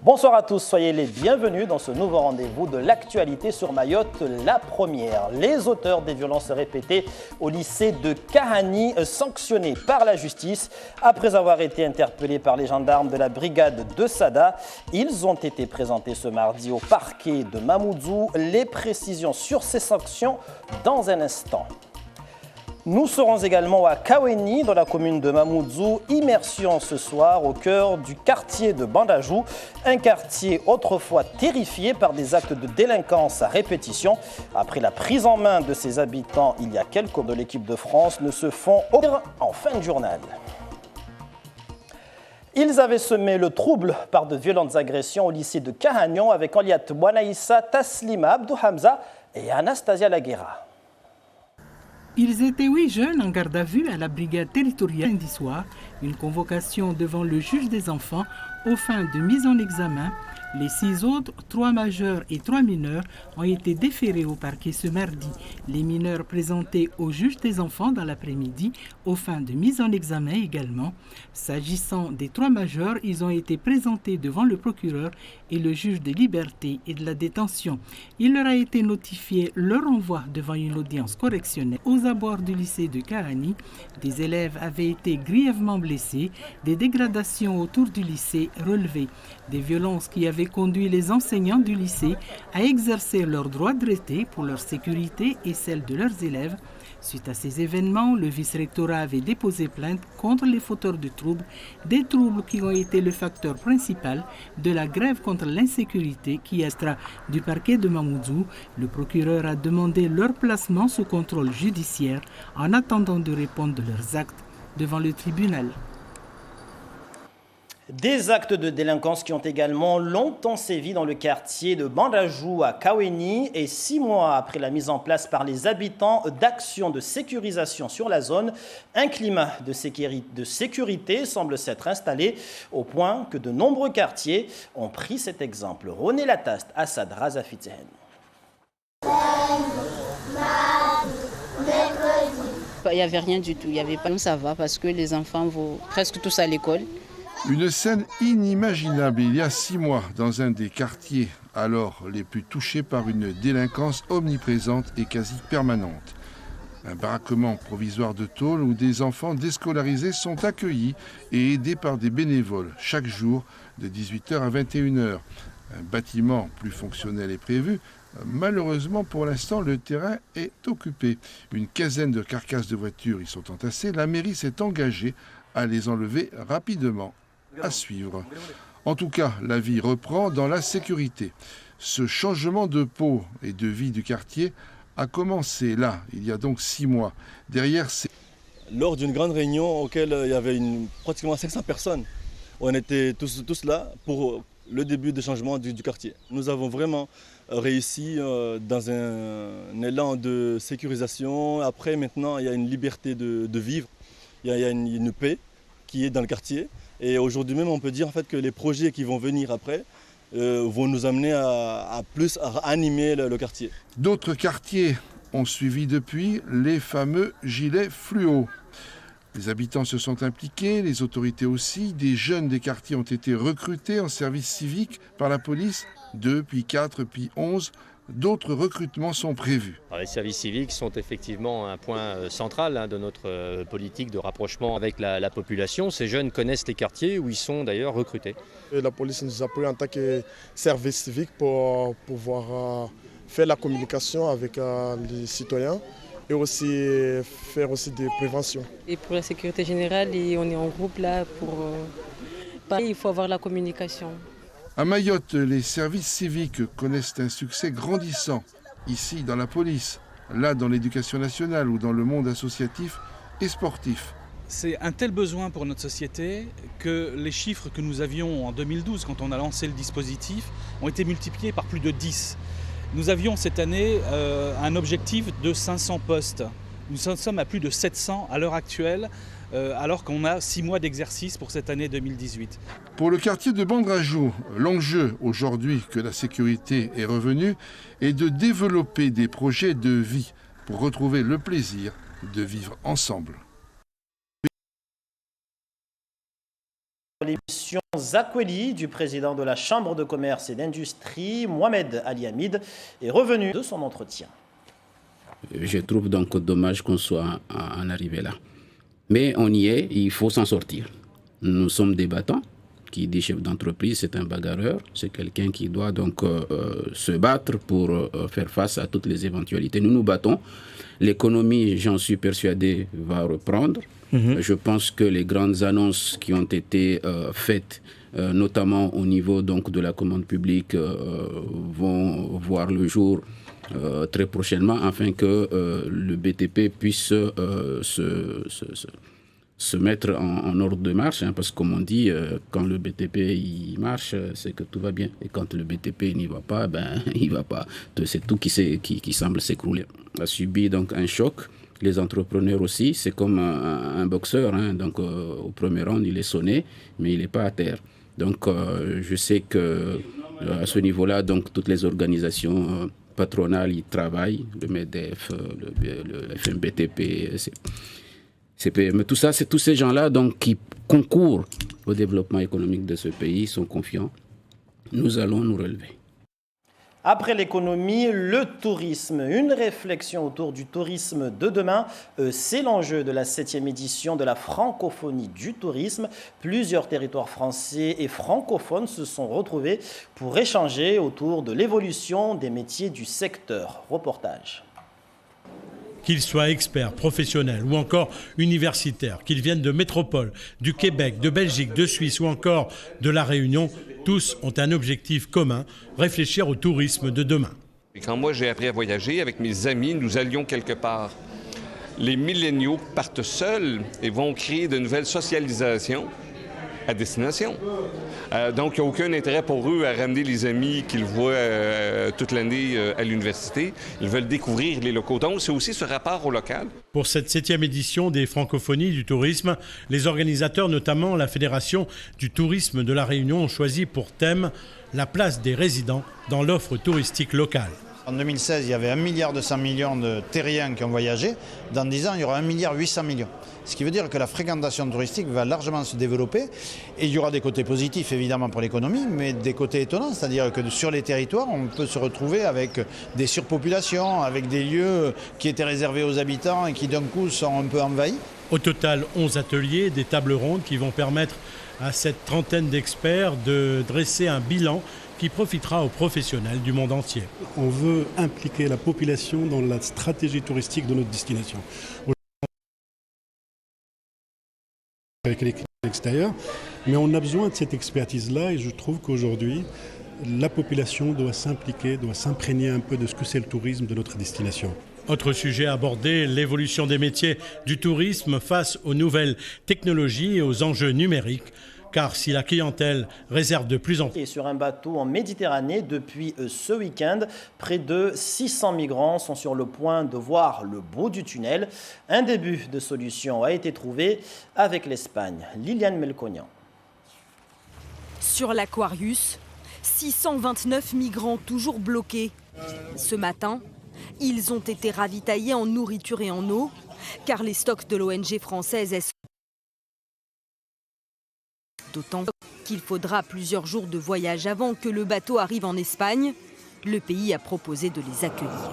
Bonsoir à tous, soyez les bienvenus dans ce nouveau rendez-vous de l'actualité sur Mayotte, la première. Les auteurs des violences répétées au lycée de Kahani, sanctionnés par la justice. Après avoir été interpellés par les gendarmes de la brigade de Sada, ils ont été présentés ce mardi au parquet de Mamoudzou. Les précisions sur ces sanctions dans un instant. Nous serons également à Kaweni, dans la commune de Mamoudzou. Immersion ce soir au cœur du quartier de Bandajou, un quartier autrefois terrifié par des actes de délinquance à répétition. Après la prise en main de ses habitants il y a quelques de l'équipe de France ne se font ouvrir en fin de journal. Ils avaient semé le trouble par de violentes agressions au lycée de Kahagnon avec Oliat Bouanaïssa, Taslima Abdou Hamza et Anastasia Laguera. Ils étaient 8 jeunes en garde à vue à la brigade territoriale lundi soir. Une convocation devant le juge des enfants aux fins de mise en examen. Les 6 autres, 3 majeurs et 3 mineurs, ont été déférés au parquet ce mardi. Les mineurs présentés au juge des enfants dans l'après-midi aux fins de mise en examen également. S'agissant des 3 majeurs, ils ont été présentés devant le procureur et le juge des libertés et de la détention. Il leur a été notifié leur renvoi devant une audience correctionnelle aux abords du lycée de Kahani. Des élèves avaient été grièvement blessés, des dégradations autour du lycée relevées, des violences qui avaient conduit les enseignants du lycée à exercer leur droit de rester pour leur sécurité et celle de leurs élèves. Suite à ces événements, le vice-rectorat avait déposé plainte contre les fauteurs de troubles, des troubles qui ont été le facteur principal de la grève contre l'insécurité qui extra du parquet de Mamoudzou. Le procureur a demandé leur placement sous contrôle judiciaire en attendant de répondre de leurs actes devant le tribunal. Des actes de délinquance qui ont également longtemps sévi dans le quartier de Bandajou à Kaweni et 6 mois après la mise en place par les habitants d'actions de sécurisation sur la zone, un climat de sécurité semble s'être installé au point que de nombreux quartiers ont pris cet exemple. René Lataste, Assad Razafitehen. Il n'y avait rien du tout, il n'y avait pas, ça va parce que les enfants vont presque tous à l'école. Une scène inimaginable il y a 6 mois dans un des quartiers alors les plus touchés par une délinquance omniprésente et quasi permanente. Un baraquement provisoire de tôle où des enfants déscolarisés sont accueillis et aidés par des bénévoles chaque jour de 18h à 21h. Un bâtiment plus fonctionnel est prévu. Malheureusement, pour l'instant, le terrain est occupé. Une quinzaine de carcasses de voitures y sont entassées. La mairie s'est engagée à les enlever rapidement. À suivre. En tout cas, la vie reprend dans la sécurité. Ce changement de peau et de vie du quartier a commencé là, il y a donc 6 mois. Derrière ces... Lors d'une grande réunion auquel il y avait pratiquement 500 personnes, on était tous là pour le début du changement du quartier. Nous avons vraiment réussi dans un élan de sécurisation. Après, maintenant, il y a une liberté de vivre, il y a une paix qui est dans le quartier. Et aujourd'hui même, on peut dire en fait que les projets qui vont venir après vont nous amener à animer le quartier. D'autres quartiers ont suivi depuis les fameux gilets fluo. Les habitants se sont impliqués, les autorités aussi. Des jeunes des quartiers ont été recrutés en service civique par la police, 2, puis 4, puis 11. D'autres recrutements sont prévus. Alors, les services civiques sont effectivement un point central de notre politique de rapprochement avec la population. Ces jeunes connaissent les quartiers où ils sont d'ailleurs recrutés. Et la police nous a pris en tant que service civique pour pouvoir faire la communication avec les citoyens et aussi faire aussi des préventions. Et pour la sécurité générale, on est en groupe là pour parler, il faut avoir la communication. À Mayotte, les services civiques connaissent un succès grandissant. Ici, dans la police, là, dans l'éducation nationale ou dans le monde associatif et sportif. C'est un tel besoin pour notre société que les chiffres que nous avions en 2012, quand on a lancé le dispositif, ont été multipliés par plus de 10. Nous avions cette année un objectif de 500 postes. Nous sommes à plus de 700 à l'heure actuelle, alors qu'on a 6 mois d'exercice pour cette année 2018. Pour le quartier de Bandajou, l'enjeu aujourd'hui que la sécurité est revenue est de développer des projets de vie pour retrouver le plaisir de vivre ensemble. L'émission Zakweli du président de la Chambre de commerce et d'industrie, Mohamed Ali Hamid, est revenu de son entretien. Je trouve donc dommage qu'on soit en arrivé là. Mais on y est, il faut s'en sortir. Nous sommes des battants. Qui dit chef d'entreprise, c'est un bagarreur. C'est quelqu'un qui doit donc se battre pour faire face à toutes les éventualités. Nous nous battons. L'économie, j'en suis persuadé, va reprendre. Je pense que les grandes annonces qui ont été faites, notamment au niveau donc, de la commande publique, vont voir le jour très prochainement, afin que le BTP puisse se mettre en ordre de marche, parce que comme on dit, quand le BTP il marche, c'est que tout va bien. Et quand le BTP n'y va pas, il va pas. C'est tout qui semble s'écrouler. On a subi donc un choc. Les entrepreneurs aussi, c'est comme un boxeur. Donc au premier round, il est sonné, mais il n'est pas à terre. Donc je sais que à ce niveau-là, donc toutes les organisations patronales y travaillent, le MEDEF, le FMBTP, CPME, tout ça, c'est tous ces gens-là donc, qui concourent au développement économique de ce pays, sont confiants. Nous allons nous relever. Après l'économie, le tourisme. Une réflexion autour du tourisme de demain. C'est l'enjeu de la 7e édition de la francophonie du tourisme. Plusieurs territoires français et francophones se sont retrouvés pour échanger autour de l'évolution des métiers du secteur. Reportage. Qu'ils soient experts, professionnels ou encore universitaires, qu'ils viennent de métropole, du Québec, de Belgique, de Suisse ou encore de La Réunion, tous ont un objectif commun, réfléchir au tourisme de demain. Quand moi j'ai appris à voyager avec mes amis, nous allions quelque part. Les milléniaux partent seuls et vont créer de nouvelles socialisations à destination. Donc, il n'y a aucun intérêt pour eux à ramener les amis qu'ils voient toute l'année à l'université. Ils veulent découvrir les locaux. Donc, c'est aussi ce rapport au local. Pour cette 7e édition des francophonies du tourisme, les organisateurs, notamment la Fédération du tourisme de La Réunion, ont choisi pour thème la place des résidents dans l'offre touristique locale. En 2016, il y avait 1,2 milliard de terriens qui ont voyagé. Dans 10 ans, il y aura 1,8 milliard. Ce qui veut dire que la fréquentation touristique va largement se développer. Et il y aura des côtés positifs, évidemment, pour l'économie, mais des côtés étonnants. C'est-à-dire que sur les territoires, on peut se retrouver avec des surpopulations, avec des lieux qui étaient réservés aux habitants et qui, d'un coup, sont un peu envahis. Au total, 11 ateliers, des tables rondes qui vont permettre à cette trentaine d'experts de dresser un bilan qui profitera aux professionnels du monde entier. On veut impliquer la population dans la stratégie touristique de notre destination. Avec les critères extérieurs, mais on a besoin de cette expertise-là et je trouve qu'aujourd'hui, la population doit s'impliquer, doit s'imprégner un peu de ce que c'est le tourisme de notre destination. Autre sujet abordé, l'évolution des métiers du tourisme face aux nouvelles technologies et aux enjeux numériques. Car si la clientèle réserve de plus en plus... Et sur un bateau en Méditerranée, depuis ce week-end, près de 600 migrants sont sur le point de voir le bout du tunnel. Un début de solution a été trouvé avec l'Espagne. Liliane Melconian. Sur l'Aquarius, 629 migrants toujours bloqués. Ce matin, ils ont été ravitaillés en nourriture et en eau, car les stocks de l'ONG française SOS. D'autant qu'il faudra plusieurs jours de voyage avant que le bateau arrive en Espagne. Le pays a proposé de les accueillir.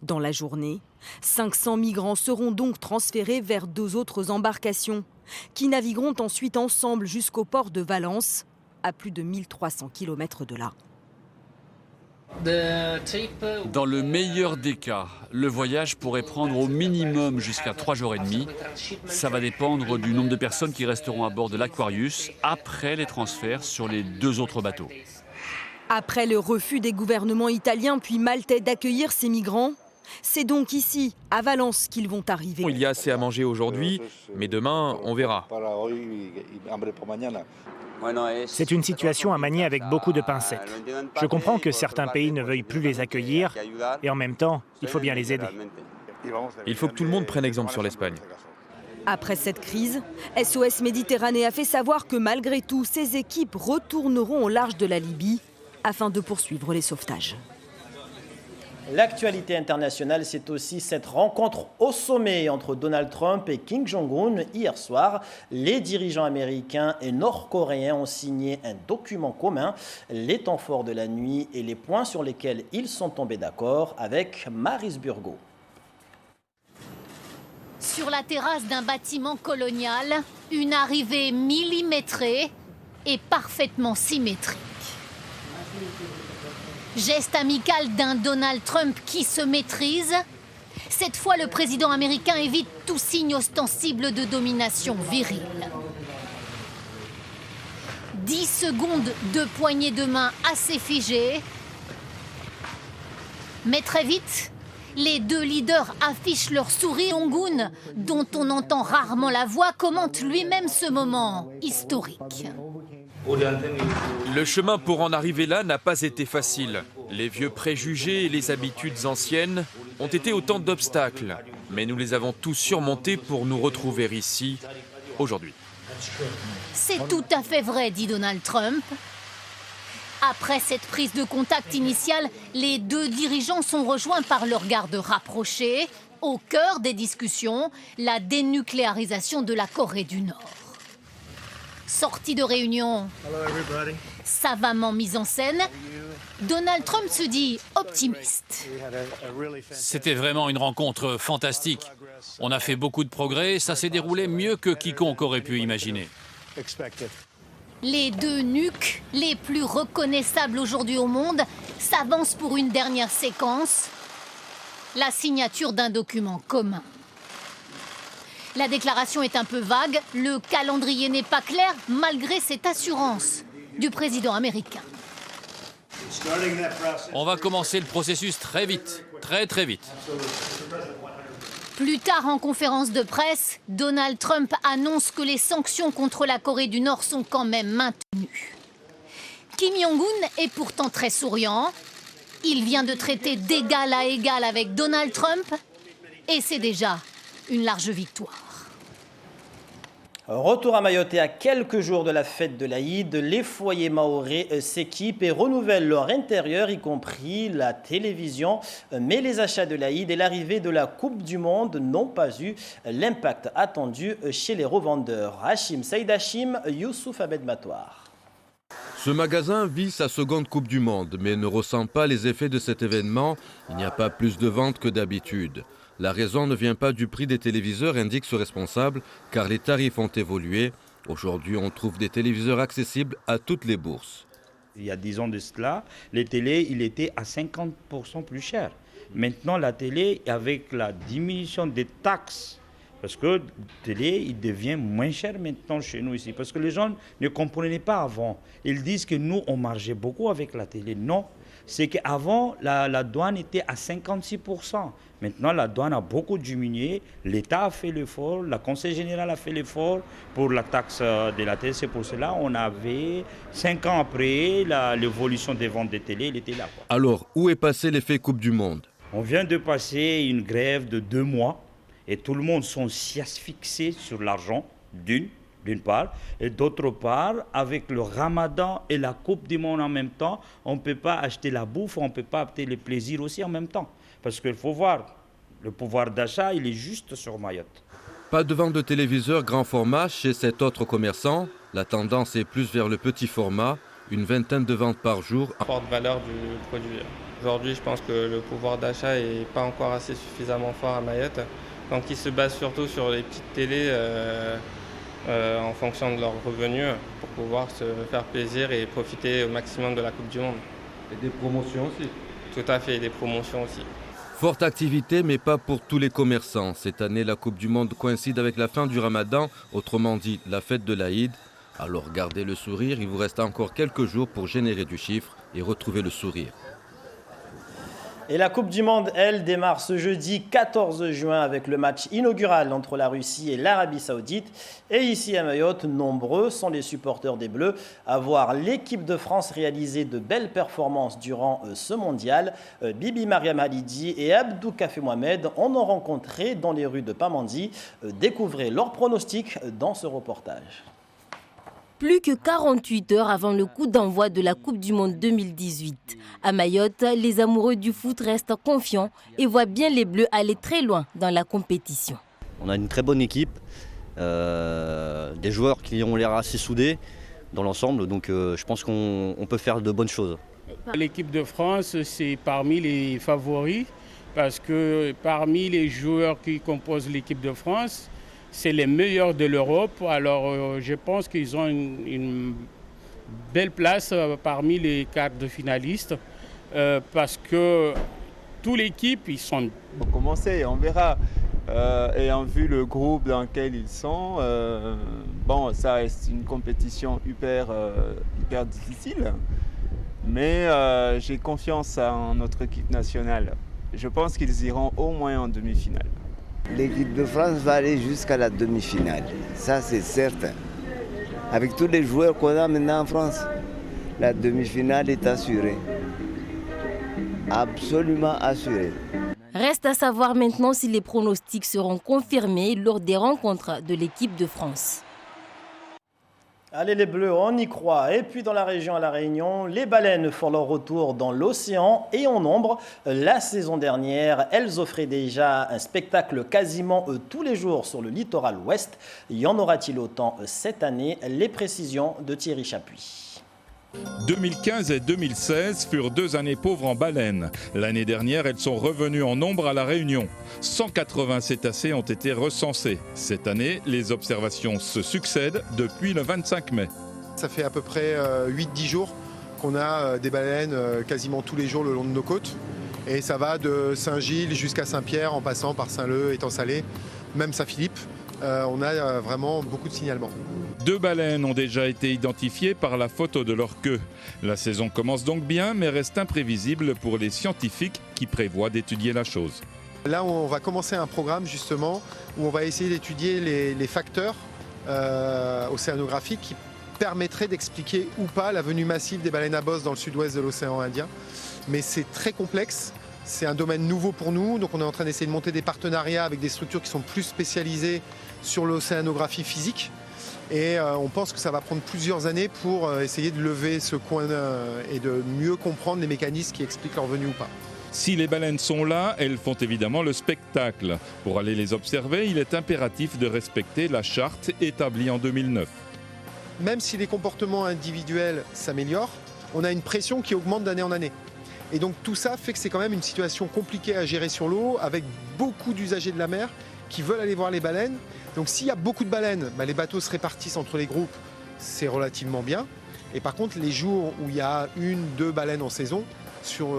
Dans la journée, 500 migrants seront donc transférés vers 2 autres embarcations qui navigueront ensuite ensemble jusqu'au port de Valence, à plus de 1300 km de là. Dans le meilleur des cas, le voyage pourrait prendre au minimum jusqu'à 3 jours et demi. Ça va dépendre du nombre de personnes qui resteront à bord de l'Aquarius après les transferts sur les 2 autres bateaux. Après le refus des gouvernements italiens puis maltais d'accueillir ces migrants, c'est donc ici, à Valence, qu'ils vont arriver. Il y a assez à manger aujourd'hui, mais demain, on verra. C'est une situation à manier avec beaucoup de pincettes. Je comprends que certains pays ne veuillent plus les accueillir et en même temps, il faut bien les aider. Il faut que tout le monde prenne exemple sur l'Espagne. Après cette crise, SOS Méditerranée a fait savoir que malgré tout, ses équipes retourneront au large de la Libye afin de poursuivre les sauvetages. L'actualité internationale, c'est aussi cette rencontre au sommet entre Donald Trump et Kim Jong-un hier soir. Les dirigeants américains et nord-coréens ont signé un document commun, les temps forts de la nuit et les points sur lesquels ils sont tombés d'accord avec Maryse Burgot. Sur la terrasse d'un bâtiment colonial, une arrivée millimétrée et parfaitement symétrique. Geste amical d'un Donald Trump qui se maîtrise. Cette fois, le président américain évite tout signe ostensible de domination virile. 10 secondes de poignée de main assez figée. Mais très vite, les deux leaders affichent leur sourire. Jong-un, dont on entend rarement la voix, commente lui-même ce moment historique. Le chemin pour en arriver là n'a pas été facile. Les vieux préjugés et les habitudes anciennes ont été autant d'obstacles. Mais nous les avons tous surmontés pour nous retrouver ici, aujourd'hui. C'est tout à fait vrai, dit Donald Trump. Après cette prise de contact initiale, les deux dirigeants sont rejoints par leur garde rapprochée. Au cœur des discussions, la dénucléarisation de la Corée du Nord. Sortie de réunion savamment mise en scène, Donald Trump se dit optimiste. C'était vraiment une rencontre fantastique. On a fait beaucoup de progrès, ça s'est déroulé mieux que quiconque aurait pu imaginer. Les deux nuques, les plus reconnaissables aujourd'hui au monde, s'avancent pour une dernière séquence, la signature d'un document commun. La déclaration est un peu vague, le calendrier n'est pas clair, malgré cette assurance du président américain. On va commencer le processus très vite, très vite. Plus tard, en conférence de presse, Donald Trump annonce que les sanctions contre la Corée du Nord sont quand même maintenues. Kim Jong-un est pourtant très souriant. Il vient de traiter d'égal à égal avec Donald Trump et c'est déjà une large victoire. Retour à Mayotte et à quelques jours de la fête de l'Aïd, les foyers mahorais s'équipent et renouvellent leur intérieur, y compris la télévision. Mais les achats de l'Aïd et l'arrivée de la Coupe du Monde n'ont pas eu l'impact attendu chez les revendeurs. Hachim Saïd Hachim, Youssouf Abed Matoir. Ce magasin vit sa seconde Coupe du Monde, mais ne ressent pas les effets de cet événement. Il n'y a pas plus de ventes que d'habitude. La raison ne vient pas du prix des téléviseurs, indique ce responsable, car les tarifs ont évolué. Aujourd'hui, on trouve des téléviseurs accessibles à toutes les bourses. Il y a 10 ans de cela, les télés, il était à 50% plus cher. Maintenant, la télé, avec la diminution des taxes, parce que la télé, il devient moins cher maintenant chez nous ici. Parce que les gens ne comprenaient pas avant. Ils disent que nous, on margeait beaucoup avec la télé. Non, c'est qu'avant, la douane était à 56%. Maintenant, la douane a beaucoup diminué. L'État a fait l'effort, la Conseil général a fait l'effort pour la taxe de la télé. C'est pour cela qu'on avait, 5 ans après, l'évolution des ventes de télé, il était là. Alors, où est passé l'effet Coupe du Monde? On vient de passer une grève de 2 mois et tout le monde sont fixés sur l'argent, d'une part, et d'autre part, avec le ramadan et la Coupe du Monde en même temps, on ne peut pas acheter la bouffe, on ne peut pas acheter les plaisirs aussi en même temps. Parce qu'il faut voir, le pouvoir d'achat, il est juste sur Mayotte. Pas de vente de téléviseurs grand format chez cet autre commerçant. La tendance est plus vers le petit format, une vingtaine de ventes par jour. Forte valeur du produit. Aujourd'hui, je pense que le pouvoir d'achat n'est pas encore assez suffisamment fort à Mayotte. Donc il se base surtout sur les petites télés en fonction de leurs revenus pour pouvoir se faire plaisir et profiter au maximum de la Coupe du Monde. Et des promotions aussi. Tout à fait, des promotions aussi. Forte activité, mais pas pour tous les commerçants. Cette année, la Coupe du Monde coïncide avec la fin du Ramadan, autrement dit la fête de l'Aïd. Alors gardez le sourire, il vous reste encore quelques jours pour générer du chiffre et retrouver le sourire. Et la Coupe du Monde, elle, démarre ce jeudi 14 juin avec le match inaugural entre la Russie et l'Arabie Saoudite. Et ici à Mayotte, nombreux sont les supporters des Bleus à voir l'équipe de France réaliser de belles performances durant ce mondial. Bibi Mariam Halidi et Abdou Kafé Mohamed en ont rencontré dans les rues de Pamandzi. Découvrez leurs pronostics dans ce reportage. Plus que 48 heures avant le coup d'envoi de la Coupe du Monde 2018. À Mayotte, les amoureux du foot restent confiants et voient bien les Bleus aller très loin dans la compétition. On a une très bonne équipe, des joueurs qui ont l'air assez soudés dans l'ensemble, donc je pense qu'on peut faire de bonnes choses. L'équipe de France, c'est parmi les favoris, parce que parmi les joueurs qui composent l'équipe de France, c'est les meilleurs de l'Europe. Alors je pense qu'ils ont une belle place parmi les quarts de finalistes, parce que toute l'équipe, ils sont... On va commencer, on verra. Ayant vu le groupe dans lequel ils sont, bon, ça reste une compétition hyper difficile, mais j'ai confiance en notre équipe nationale. Je pense qu'ils iront au moins en demi-finale. L'équipe de France va aller jusqu'à la demi-finale, ça c'est certain. Avec tous les joueurs qu'on a maintenant en France, la demi-finale est assurée. Absolument assurée. Reste à savoir maintenant si les pronostics seront confirmés lors des rencontres de l'équipe de France. Allez les Bleus, on y croit. Et puis dans la région à La Réunion, les baleines font leur retour dans l'océan et en nombre. La saison dernière, elles offraient déjà un spectacle quasiment tous les jours sur le littoral ouest. Y en aura-t-il autant cette année? Les précisions de Thierry Chapuis. 2015 et 2016 furent 2 années pauvres en baleines. L'année dernière, elles sont revenues en nombre à La Réunion. 180 cétacés ont été recensés. Cette année, les observations se succèdent depuis le 25 mai. Ça fait à peu près 8-10 jours qu'on a des baleines quasiment tous les jours le long de nos côtes. Et ça va de Saint-Gilles jusqu'à Saint-Pierre en passant par Saint-Leu, Étang-Salé, même Saint-Philippe. On a vraiment beaucoup de signalements. 2 baleines ont déjà été identifiées par la photo de leur queue. La saison commence donc bien, mais reste imprévisible pour les scientifiques qui prévoient d'étudier la chose. Là, on va commencer un programme justement où on va essayer d'étudier les facteurs océanographiques qui permettraient d'expliquer ou pas la venue massive des baleines à bosse dans le sud-ouest de l'océan Indien. Mais c'est très complexe. C'est un domaine nouveau pour nous, donc on est en train d'essayer de monter des partenariats avec des structures qui sont plus spécialisées sur l'océanographie physique. Et on pense que ça va prendre plusieurs années pour essayer de lever ce coin et de mieux comprendre les mécanismes qui expliquent leur venue ou pas. Si les baleines sont là, elles font évidemment le spectacle. Pour aller les observer, il est impératif de respecter la charte établie en 2009. Même si les comportements individuels s'améliorent, on a une pression qui augmente d'année en année. Et donc tout ça fait que c'est quand même une situation compliquée à gérer sur l'eau, avec beaucoup d'usagers de la mer qui veulent aller voir les baleines. Donc s'il y a beaucoup de baleines, les bateaux se répartissent entre les groupes, c'est relativement bien. Et par contre, les jours où il y a 1-2 baleines en saison,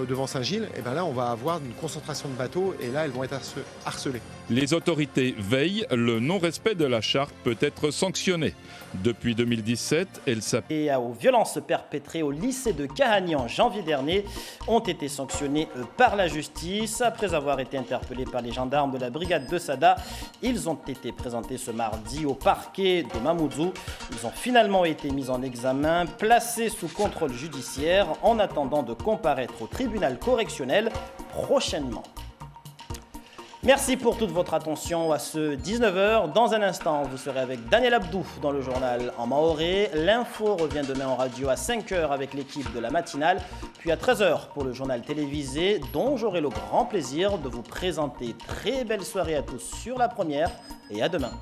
devant Saint-Gilles, et là on va avoir une concentration de bateaux et là elles vont être harcelées. Les autorités veillent, le non-respect de la charte peut être sanctionné. Depuis 2017, elle s'applique. Et aux violences perpétrées au lycée de Kahani en janvier dernier ont été sanctionnées par la justice. Après avoir été interpellés par les gendarmes de la brigade de Sada, ils ont été présentés ce mardi au parquet de Mamoudzou. Ils ont finalement été mis en examen, placés sous contrôle judiciaire en attendant de comparaître au tribunal correctionnel prochainement. Merci pour toute votre attention à ce 19h. Dans un instant, vous serez avec Daniel Abdou dans le journal en maoré. L'info revient demain en radio à 5h avec l'équipe de la matinale, puis à 13h pour le journal télévisé dont j'aurai le grand plaisir de vous présenter. Très belle soirée à tous sur La Première et à demain.